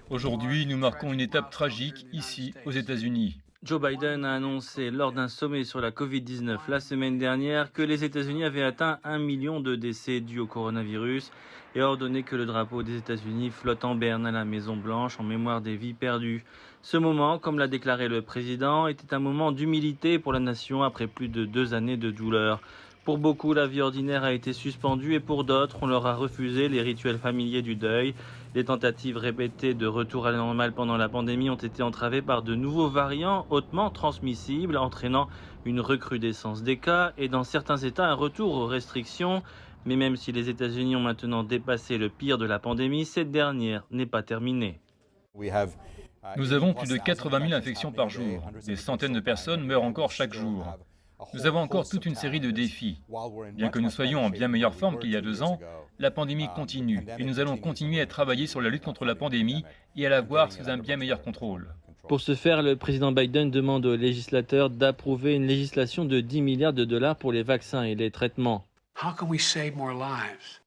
Aujourd'hui, nous marquons une étape tragique ici, aux États-Unis. Joe Biden a annoncé lors d'un sommet sur la Covid-19 la semaine dernière que les États-Unis avaient atteint 1 million de décès dus au coronavirus et a ordonné que le drapeau des États-Unis flotte en berne à la Maison-Blanche en mémoire des vies perdues. Ce moment, comme l'a déclaré le président, était un moment d'humilité pour la nation après plus de 2 années de douleur. Pour beaucoup, la vie ordinaire a été suspendue et pour d'autres, on leur a refusé les rituels familiers du deuil. Les tentatives répétées de retour à la normale pendant la pandémie ont été entravées par de nouveaux variants hautement transmissibles, entraînant une recrudescence des cas et dans certains États un retour aux restrictions. Mais même si les États-Unis ont maintenant dépassé le pire de la pandémie, cette dernière n'est pas terminée. Nous avons plus de 80 000 infections par jour. Des centaines de personnes meurent encore chaque jour. Nous avons encore toute une série de défis. Bien que nous soyons en bien meilleure forme qu'il y a 2 ans, la pandémie continue et nous allons continuer à travailler sur la lutte contre la pandémie et à la voir sous un bien meilleur contrôle. Pour ce faire, le président Biden demande aux législateurs d'approuver une législation de 10 milliards de dollars pour les vaccins et les traitements.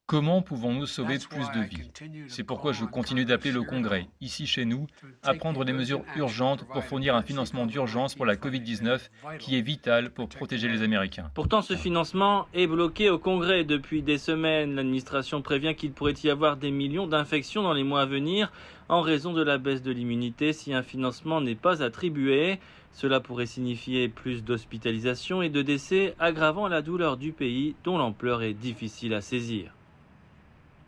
Comment pouvons-nous sauver plus de vies? C'est pourquoi je continue d'appeler le Congrès, ici chez nous, à prendre des mesures urgentes pour fournir un financement d'urgence pour la Covid-19 qui est vital pour protéger les Américains. Pourtant, ce financement est bloqué au Congrès depuis des semaines. L'administration prévient qu'il pourrait y avoir des millions d'infections dans les mois à venir en raison de la baisse de l'immunité si un financement n'est pas attribué. Cela pourrait signifier plus d'hospitalisations et de décès, aggravant la douleur du pays dont l'ampleur est difficile à saisir.